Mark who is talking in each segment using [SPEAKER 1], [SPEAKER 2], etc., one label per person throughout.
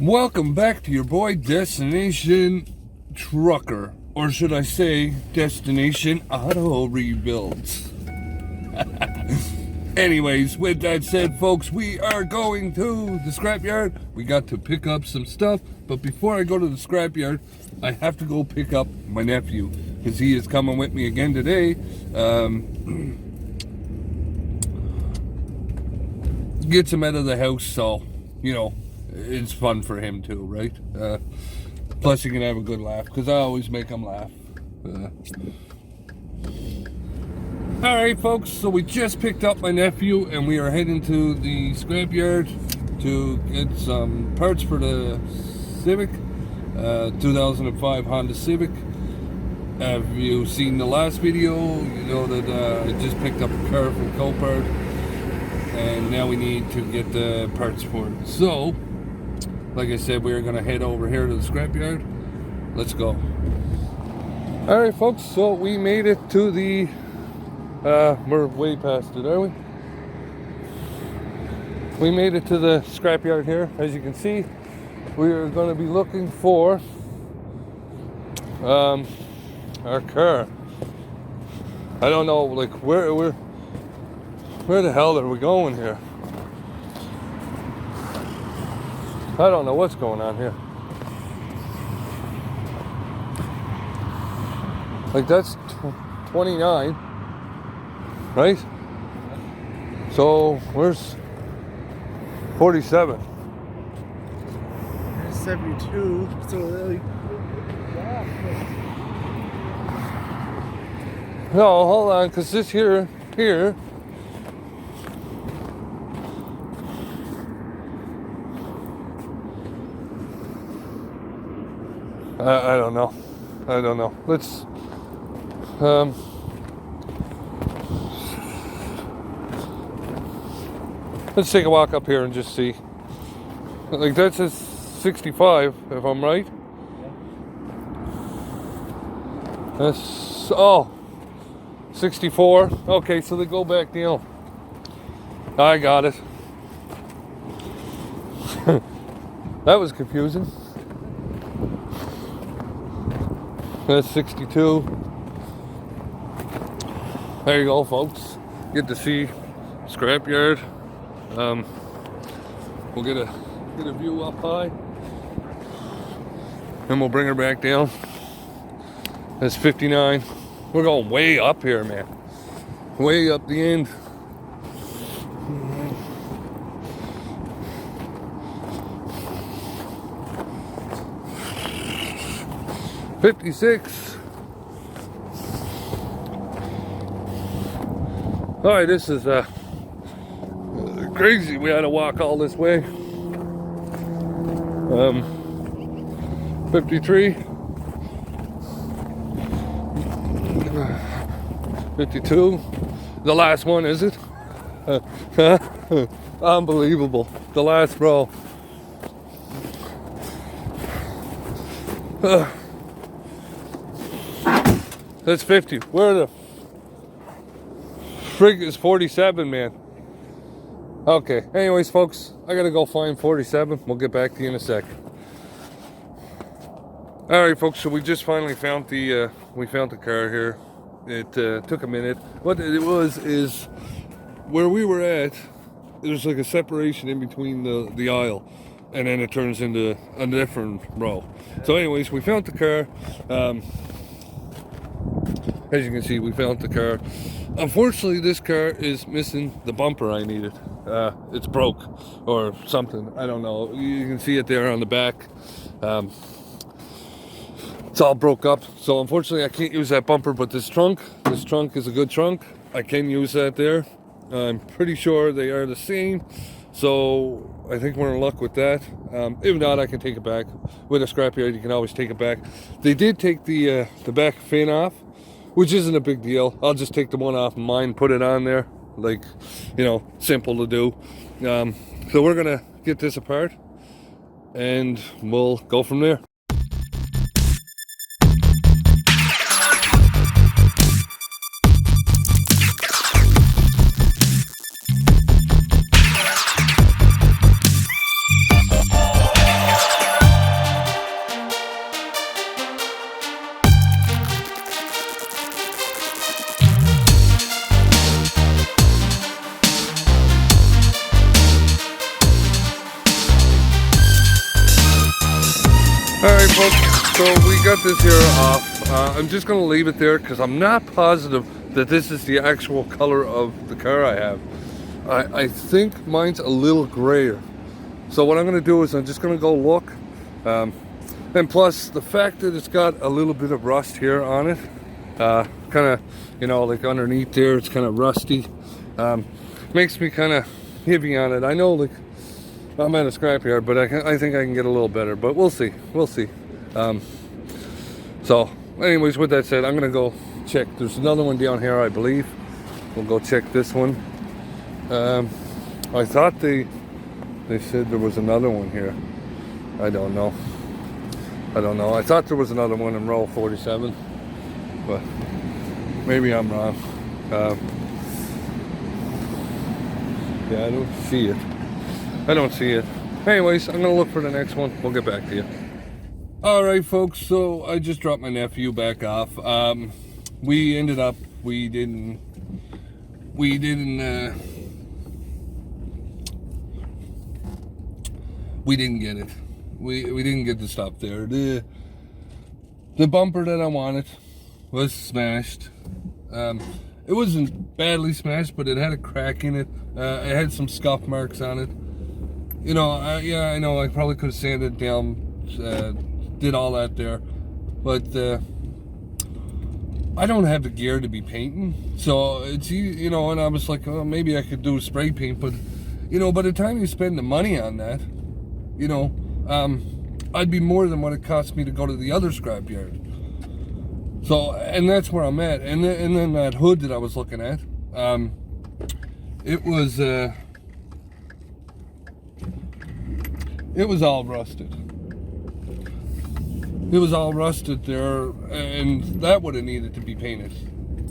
[SPEAKER 1] Welcome back to your boy Destination Trucker, or should I say Destination Auto Rebuilds. Anyways, with that said, folks, we are going to the scrapyard. We got to pick up some stuff, but before I go to the scrapyard, I have to go pick up my nephew, because he is coming with me again today. Gets him out of the house, so, you know, it's fun for him too, right? Plus you can have a good laugh, because I always make him laugh. Alright folks, so we just picked up my nephew and we are heading to the scrapyard to get some parts for the Civic, 2005 Honda Civic. Have you seen the last video? You know that I just picked up a car from Copart and now we need to get the parts for it. So, like I said, we're going to head over here to the scrapyard. Let's go. Alright folks, so we made it to the we're way past it, are we? We made it to the scrapyard here. As you can see, we are going to be looking for our car. I don't know, like where the hell are we going here? I don't know what's going on here. Like that's 29. Right? So, where's 47?
[SPEAKER 2] There's 72, so really...
[SPEAKER 1] No, hold on, because this here... I don't know. Let's... Let's take a walk up here and just see. Like that says 65, if I'm right. That's 64. Okay, so they go back down. I got it. That was confusing. That's 62. There you go, folks. Get to see scrapyard. We'll get a view up high, and we'll bring her back down. That's 59. We're going way up here, man. Way up the end. $56. All right, this is crazy. We had to walk all this way. 53, 52. The last one, is it? Unbelievable. The last row. That's 50. Where the frig is 47, man? Okay, anyways folks, I gotta go find 47. We'll get back to you in a sec. Alright folks, so we just finally found the car here. It took a minute. What it was is where we were at, there's like a separation in between the aisle, and then it turns into a different row. So anyways, we found the car. As you can see, we found the car. Unfortunately, this car is missing the bumper I needed. It's broke or something. I don't know. You can see it there on the back. It's all broke up. So unfortunately, I can't use that bumper. But this trunk is a good trunk. I can use that there. I'm pretty sure they are the same. So I think we're in luck with that. If not, I can take it back. With a scrapyard, you can always take it back. They did take the back fin off, which isn't a big deal. I'll just take the one off of mine, put it on there. Like, you know, simple to do. So we're gonna get this apart and we'll go from there. Alright folks, so we got this here off. I'm just going to leave it there because I'm not positive that this is the actual color of the car I have. I think mine's a little grayer. So what I'm going to do is I'm just going to go look. And plus the fact that it's got a little bit of rust here on it, kind of, you know, like underneath there, it's kind of rusty. Makes me kind of heavy on it. I know, like, I'm at a scrapyard, but I think I can get a little better, but we'll see. So anyways, with that said, I'm gonna go check. There's another one down here, I believe. We'll go check this one. I thought they said there was another one here. I don't know. I thought there was another one in row 47, but maybe I'm wrong. Yeah, I don't see it. Anyways, I'm gonna look for the next one. We'll get back to you. Alright folks, so I just dropped my nephew back off. We didn't get it. We didn't get the stop there. The bumper that I wanted was smashed. It wasn't badly smashed, but it had a crack in it. It had some scuff marks on it. You know, yeah, I know I probably could have sanded it down, did all that there, but I don't have the gear to be painting, so it's, you know, and I was like, oh, maybe I could do spray paint, but, you know, by the time you spend the money on that, you know, I'd be more than what it cost me to go to the other scrapyard. So, and that's where I'm at. And then that hood that I was looking at, it was all rusted. It was all rusted there, and that would have needed to be painted.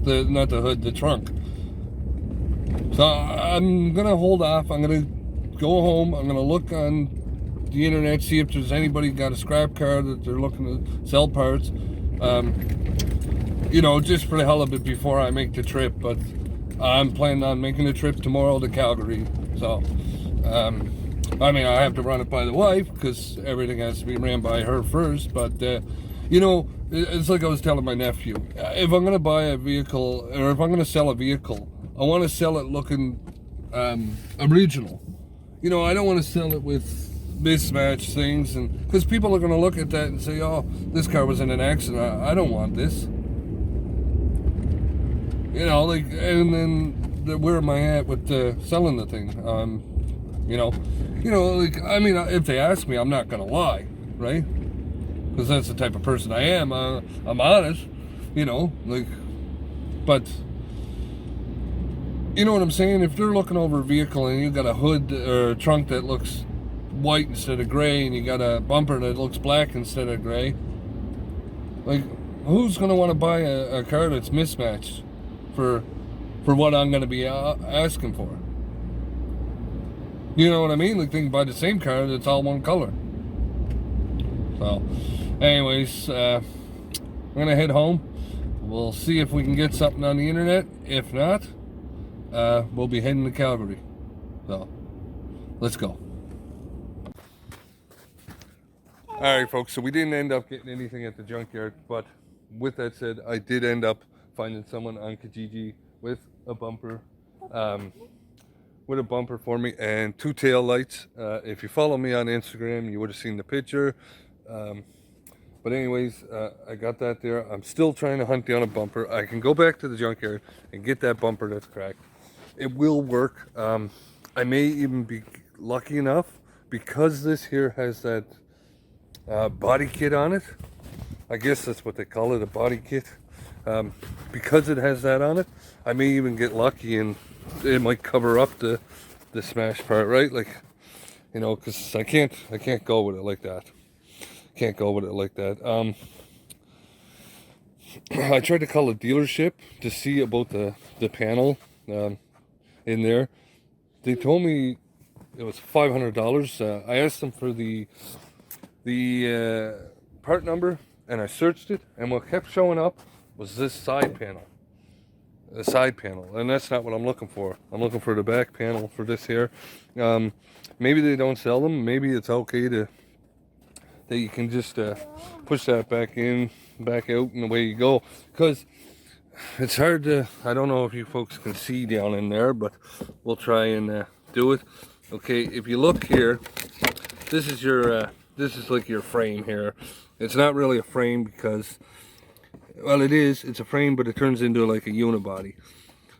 [SPEAKER 1] Not the hood, the trunk. So I'm gonna hold off. I'm gonna go home. I'm gonna look on the internet, see if there's anybody got a scrap car that they're looking to sell parts. You know, just for the hell of it before I make the trip. But I'm planning on making the trip tomorrow to Calgary. So, I mean, I have to run it by the wife because everything has to be ran by her first. But, you know, it's like I was telling my nephew. If I'm going to buy a vehicle, or if I'm going to sell a vehicle, I want to sell it looking original. You know, I don't want to sell it with mismatched things, and because people are going to look at that and say, oh, this car was in an accident. I don't want this. You know, like, and then where am I at with selling the thing? You know, like, I mean, if they ask me, I'm not gonna lie, right? Because that's the type of person I am. I'm honest, you know, like, but you know what I'm saying? If they're looking over a vehicle and you got a hood or a trunk that looks white instead of gray, and you got a bumper that looks black instead of gray, like, who's gonna want to buy a car that's mismatched for what I'm gonna be asking for? You know what I mean? Like, they can buy the same car that's all one color. So, anyways, I'm gonna head home. We'll see if we can get something on the internet. If not, we'll be heading to Calgary. So, let's go. Alright folks, so we didn't end up getting anything at the junkyard, but with that said, I did end up finding someone on Kijiji with a bumper for me and two tail lights. If you follow me on Instagram, you would have seen the picture. But anyways, I got that there. I'm still trying to hunt down a bumper. I can go back to the junkyard and get that bumper that's cracked. It will work. I may even be lucky enough, because this here has that body kit on it. I guess that's what they call it, a body kit. Because it has that on it, I may even get lucky and it might cover up the smash part, right? Like, you know, because I can't go with it like that. Can't go with it like that. I tried to call a dealership to see about the panel in there. They told me it was $500. I asked them for the part number, and I searched it, and what kept showing up was this side panel. The side panel, and that's not what I'm looking for. I'm looking for the back panel for this here. Maybe they don't sell them. Maybe it's okay to that you can just push that back in, back out, and away you go. Because it's hard to, I don't know if you folks can see down in there, but we'll try and do it. Okay, if you look here, this is your, this is like your frame here. It's not really a frame because, well, it is, it's a frame, but it turns into like a unibody.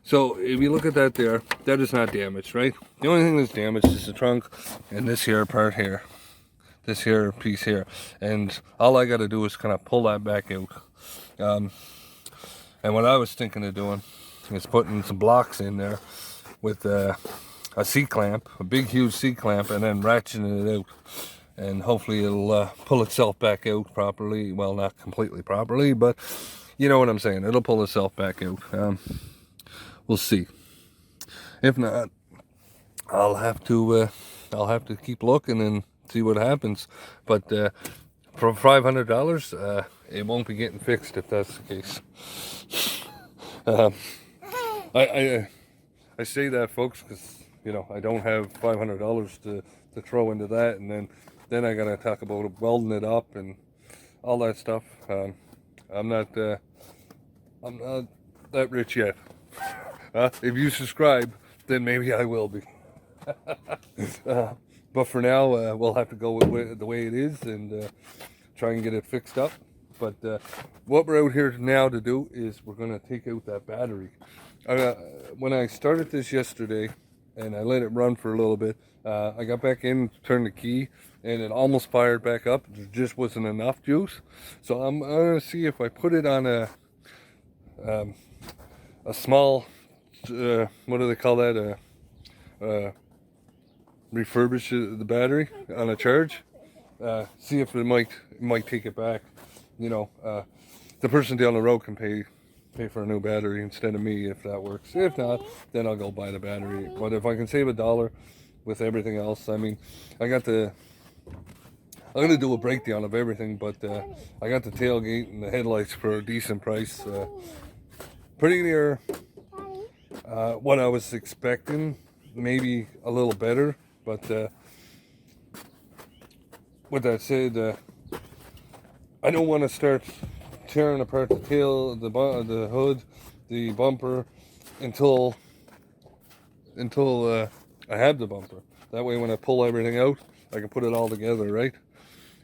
[SPEAKER 1] So if you look at that there, that is not damaged, right? The only thing that's damaged is the trunk and this here part here. This here piece here. And all I got to do is kind of pull that back out. And what I was thinking of doing is putting some blocks in there with a C-clamp, a big huge C-clamp, and then ratcheting it out. And hopefully it'll pull itself back out properly. Well, not completely properly, but you know what I'm saying. It'll pull itself back out. We'll see. If not, I'll have to keep looking and see what happens. But for $500, it won't be getting fixed if that's the case. I say that, folks, because you know I don't have $500 to throw into that, and then I gotta talk about welding it up and all that stuff. I'm not that rich yet. If you subscribe, then maybe I will be. But for now, we'll have to go with the way it is and try and get it fixed up. But what we're out here now to do is we're going to take out that battery. When I started this yesterday and I let it run for a little bit, I got back in, turned the key, and it almost fired back up. There just wasn't enough juice. So I'm going to see if I put it on a small, what do they call that? Refurbish the battery on a charge. See if it might take it back. You know, the person down the road can pay for a new battery instead of me if that works. If not, then I'll go buy the battery. But if I can save $1 with everything else, I mean, I'm gonna do a breakdown of everything, but I got the tailgate and the headlights for a decent price. Pretty near what I was expecting, maybe a little better, but with that said, I don't want to start tearing apart the tail, the hood, the bumper until I have the bumper. That way when I pull everything out, I can put it all together, right?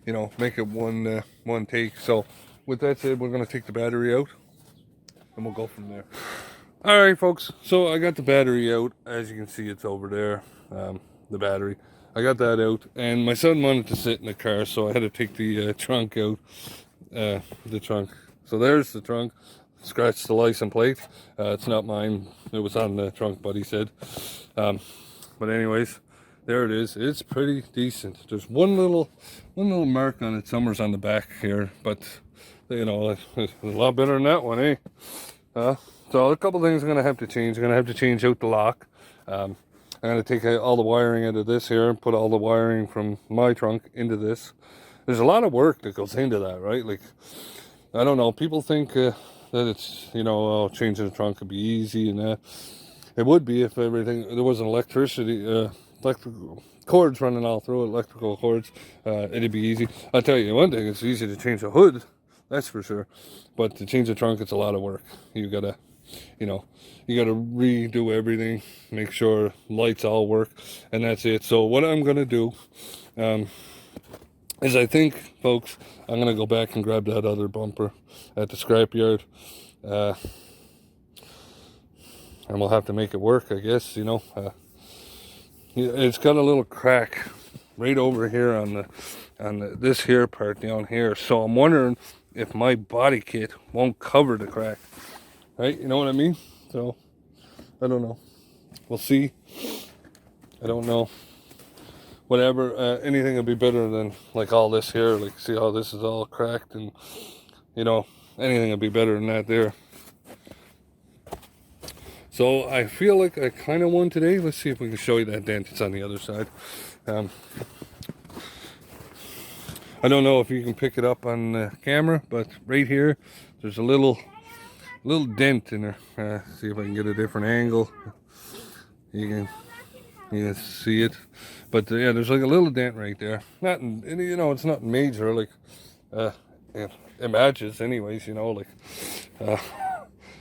[SPEAKER 1] You know, make it one take. So with that said, we're going to take the battery out and we'll go from there. Alright folks, so I got the battery out. As you can see, it's over there, the battery. I got that out, and my son wanted to sit in the car, so I had to take the trunk out, the trunk. So there's the trunk. Scratched the license plate. It's not mine. It was on the trunk, but he said. But anyways, there it is. It's pretty decent. There's one little mark on it somewhere's on the back here, but you know, it's a lot better than that one, eh? So a couple things I'm going to have to change. I'm going to have to change out the lock. I'm going to take all the wiring out of this here and put all the wiring from my trunk into this. There's a lot of work that goes into that, right? Like, I don't know. People think that it's, you know, changing the trunk could be easy and that. It would be if there wasn't electrical cords running all through it, electrical cords. It'd be easy. I'll tell you one thing, it's easy to change the hood. That's for sure. But to change the trunk, it's a lot of work. You gotta redo everything, make sure lights all work, and that's it. So what I'm gonna do is, I think, folks, I'm gonna go back and grab that other bumper at the scrapyard, and we'll have to make it work, I guess. You know, it's got a little crack right over here on this here part down here. So I'm wondering if my body kit won't cover the crack, right? You know what I mean? So I don't know. We'll see. I don't know. Whatever. Anything would be better than like all this here. Like, see how this is all cracked, and you know, anything would be better than that there. So I feel like I kind of won today. Let's see if we can show you that dent. It's on the other side. I don't know if you can pick it up on the camera, but right here, there's a little dent in there. See if I can get a different angle. You can You can see it, but yeah, there's like a little dent right there. Nothing, you know, it's nothing major. Like, it matches, anyways. You know, like, uh,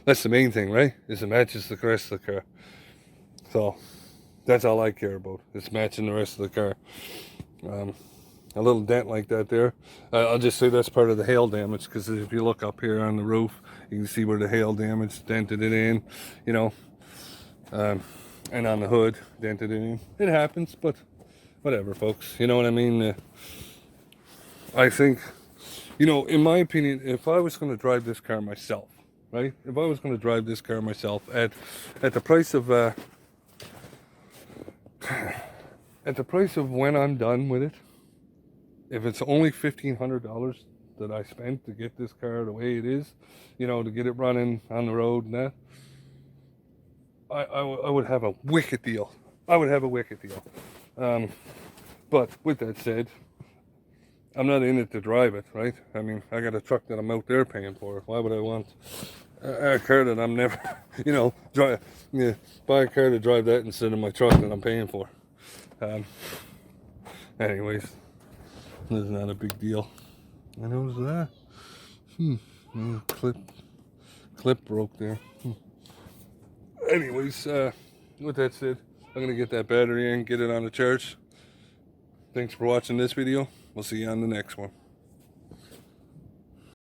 [SPEAKER 1] that's the main thing, right? Is it matches the rest of the car. So that's all I care about. It's matching the rest of the car. A little dent like that there. I'll just say that's part of the hail damage, because if you look up here on the roof, you can see where the hail damage dented it in. You know. And on the hood, dented it in. It happens, but whatever, folks. You know what I mean? I think, you know, in my opinion, if I was going to drive this car myself, right? If I was going to drive this car myself at the price of at the price of when I'm done with it, if it's only $1,500 that I spent to get this car the way it is, you know, to get it running on the road and that, I would have a wicked deal. I would have a wicked deal. But with that said, I'm not in it to drive it, right? I mean, I got a truck that I'm out there paying for. Why would I want a car that I'm never, you know, buy a car to drive that instead of my truck that I'm paying for? Anyways, this is not a big deal. And it was that. Clip broke there. Anyways, with that said, I'm gonna get that battery in, get it on the charge. Thanks for watching this video. We'll see you on the next one.